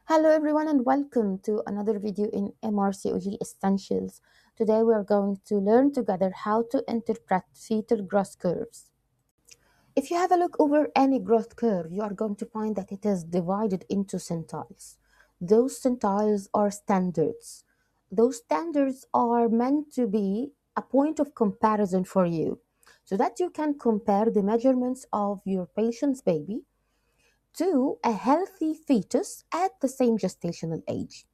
Hello everyone and welcome to another video in MRCOG Essentials. Today we are going to learn together how to interpret fetal growth curves. If you have a look over any growth curve, you are going to find that it is divided into centiles. Those centiles are standards. Those standards are meant to be a point of comparison for you so that you can compare the measurements of your patient's baby to a healthy fetus at the same gestational age.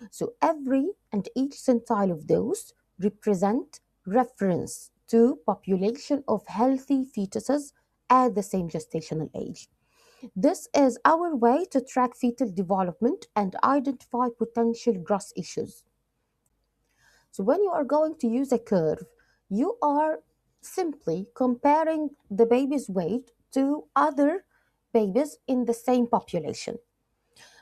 So every and each centile of those represent reference to population of healthy fetuses at the same gestational age. This is our way to track fetal development and identify potential growth issues. So when you are going to use a curve, you are simply comparing the baby's weight to other babies in the same population.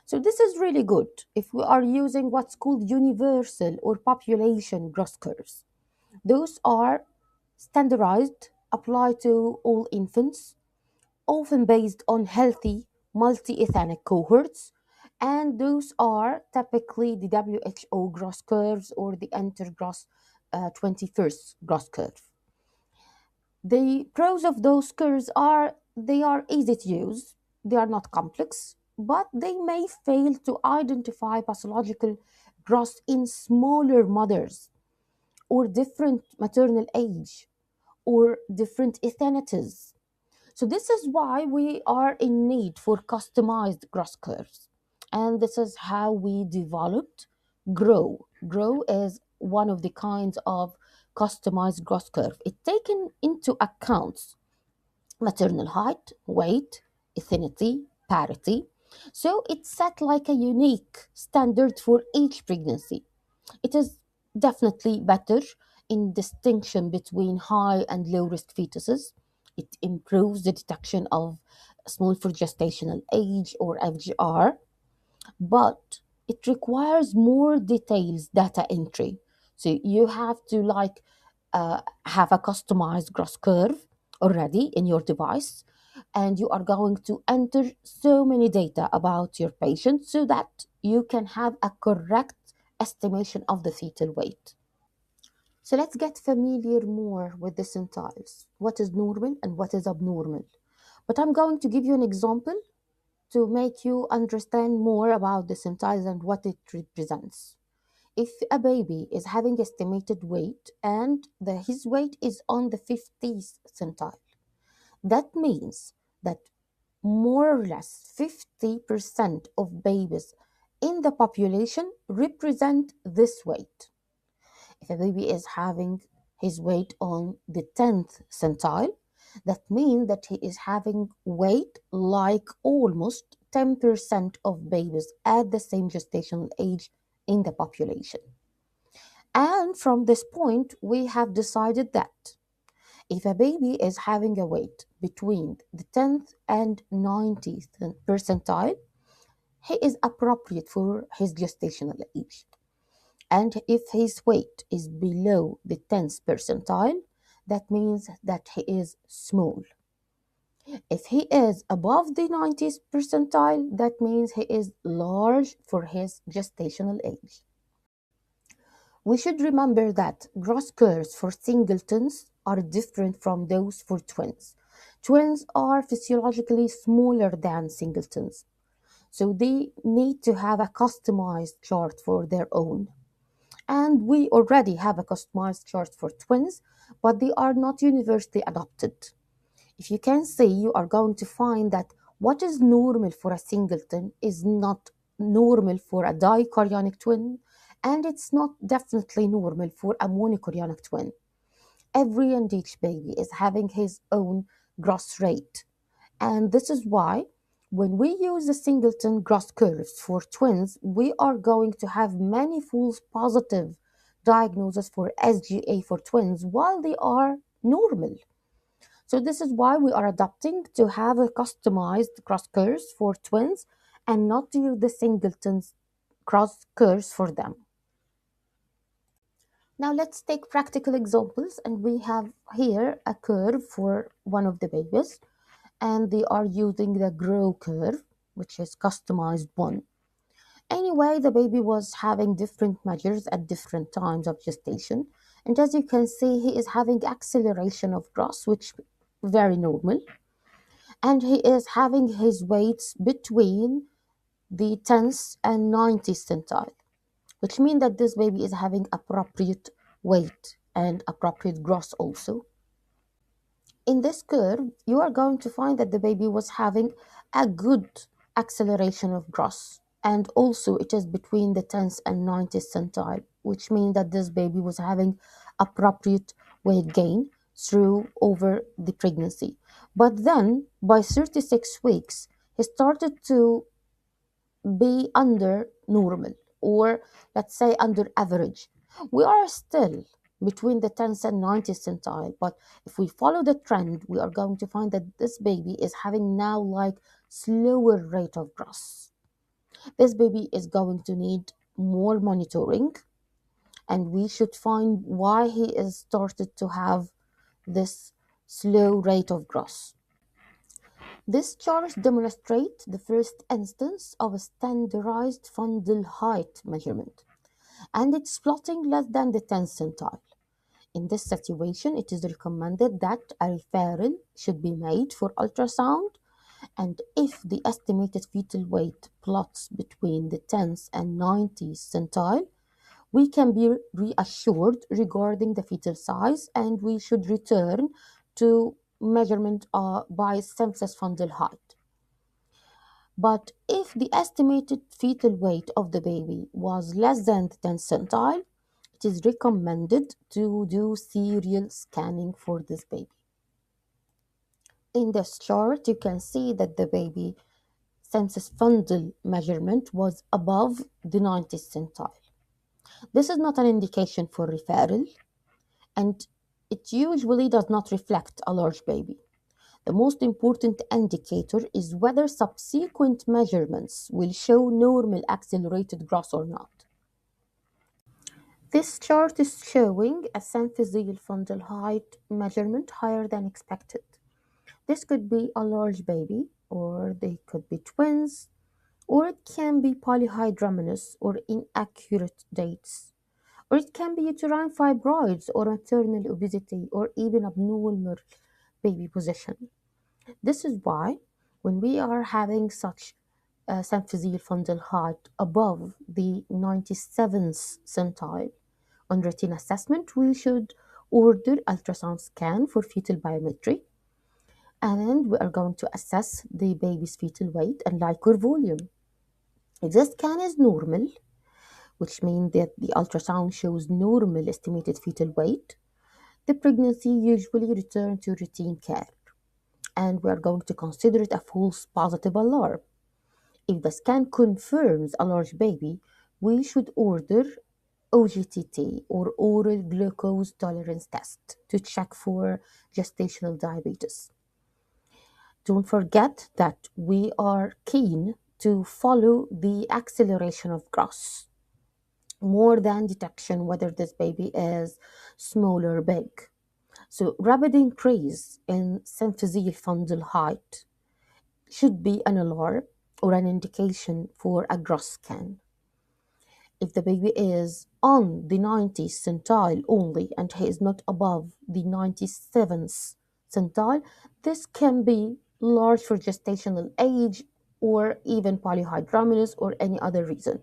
So this is really good if we are using what's called universal or population growth curves. Those are standardized, apply to all infants, often based on healthy multi-ethnic cohorts, and those are typically the WHO growth curves or the Intergrowth 21st growth curve. The pros of those curves are they are easy to use, they are not complex, but they may fail to identify pathological growth in smaller mothers or different maternal age or different ethnicities. So this is why we are in need for customized growth curves. And this is how we developed Grow. Grow is one of the kinds of customized growth curve. It taken into account maternal height, weight, ethnicity, parity. So it's set like a unique standard for each pregnancy. It is definitely better in distinction between high and low risk fetuses. It improves the detection of small for gestational age or FGR, but it requires more details data entry. So you have to have a customized growth curve already in your device, and you are going to enter so many data about your patient so that you can have a correct estimation of the fetal weight. So let's get familiar more with the centiles. What is normal and what is abnormal? But I'm going to give you an example to make you understand more about the centiles and what it represents. If a baby is having estimated weight and his weight is on the 50th centile, that means that more or less 50% of babies in the population represent this weight. If a baby is having his weight on the 10th centile, that means that he is having weight like almost 10% of babies at the same gestational age in the population. And from this point, we have decided that if a baby is having a weight between the 10th and 90th percentile, he is appropriate for his gestational age. And if his weight is below the 10th percentile, that means that he is small. If he is above the 90th percentile, that means he is large for his gestational age. We should remember that growth curves for singletons are different from those for twins. Twins are physiologically smaller than singletons, so they need to have a customized chart for their own. And we already have a customized chart for twins, but they are not universally adopted. If you can see, you are going to find that what is normal for a singleton is not normal for a dichorionic twin, and it's not definitely normal for a monochorionic twin. Every and each baby is having his own growth rate. And this is why when we use the singleton growth curves for twins, we are going to have many false positive diagnoses for SGA for twins while they are normal. So this is why we are adopting to have a customized growth curves for twins and not to use the singleton's growth curves for them. Now let's take practical examples, and we have here a curve for one of the babies, and they are using the grow curve, which is customized one. Anyway, the baby was having different measures at different times of gestation. And as you can see, he is having acceleration of growth, which very normal. And he is having his weights between the 10th and 90th centile, which means that this baby is having appropriate weight and appropriate growth also. In this curve, you are going to find that the baby was having a good acceleration of growth. And also it is between the 10th and 90th centile, which means that this baby was having appropriate weight gain through over the pregnancy. But then by 36 weeks, he started to be under normal, or let's say under average. We are still between the 10th and 90th centile, but if we follow the trend, we are going to find that this baby is having now like slower rate of growth. This baby is going to need more monitoring, and we should find why he is started to have this slow rate of growth. This chart demonstrates the first instance of a standardized fundal height measurement, and it's plotting less than the 10th centile. In this situation, it is recommended that a referral should be made for ultrasound, and if the estimated fetal weight plots between the 10th and 90th centile, we can be reassured regarding the fetal size, and we should return to measurement by census fundal height. But if the estimated fetal weight of the baby was less than the 10th centile, it is recommended to do serial scanning for this baby. In this chart, you can see that the baby census fundal measurement was above the 90th centile. This is not an indication for referral, and it usually does not reflect a large baby. The most important indicator is whether subsequent measurements will show normal accelerated growth or not. This chart is showing a symphyseal fundal height measurement higher than expected. This could be a large baby, or they could be twins, or it can be polyhydramnios or inaccurate dates, or it can be uterine fibroids or maternal obesity or even abnormal baby position. This is why when we are having such symphyseal fundal height above the 97th centile on routine assessment, we should order ultrasound scan for fetal biometry, and we are going to assess the baby's fetal weight and liquor volume. If the scan is normal, which means that the ultrasound shows normal estimated fetal weight, the pregnancy usually returns to routine care, and we are going to consider it a false positive alarm. If the scan confirms a large baby, we should order OGTT or oral glucose tolerance test to check for gestational diabetes. Don't forget that we are keen to follow the acceleration of growth more than detection whether this baby is small or big. So rapid increase in symphyseal fundal height should be an alarm or an indication for a growth scan. If the baby is on the 90th centile only and he is not above the 97th centile, this can be large for gestational age or even polyhydramnios or any other reason.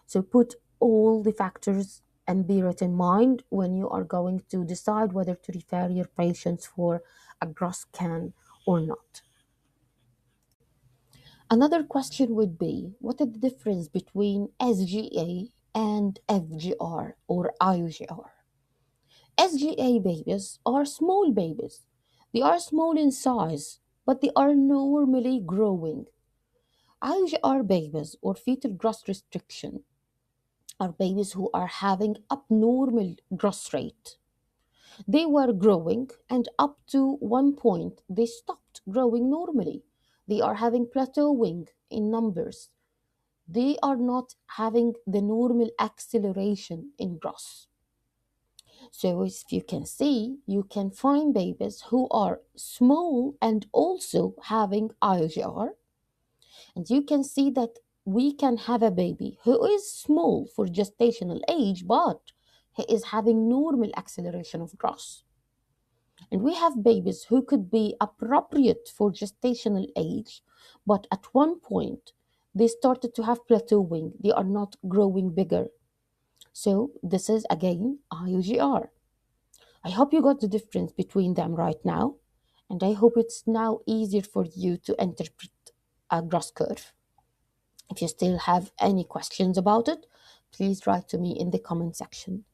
So put all the factors and bear it in mind when you are going to decide whether to refer your patients for a growth scan or not. Another question would be, what is the difference between SGA and FGR or IUGR? SGA babies are small babies. They are small in size, but they are normally growing. IUGR babies or fetal growth restriction are babies who are having abnormal growth rate. They were growing, and up to one point they stopped growing normally. They are having plateauing in numbers. They are not having the normal acceleration in growth. So as you can see, you can find babies who are small and also having IOGR. And you can see that we can have a baby who is small for gestational age, but he is having normal acceleration of growth. And we have babies who could be appropriate for gestational age, but at one point they started to have plateauing. They are not growing bigger. So this is again IUGR. I hope you got the difference between them right now, and I hope it's now easier for you to interpret a growth curve. If you still have any questions about it, please write to me in the comment section.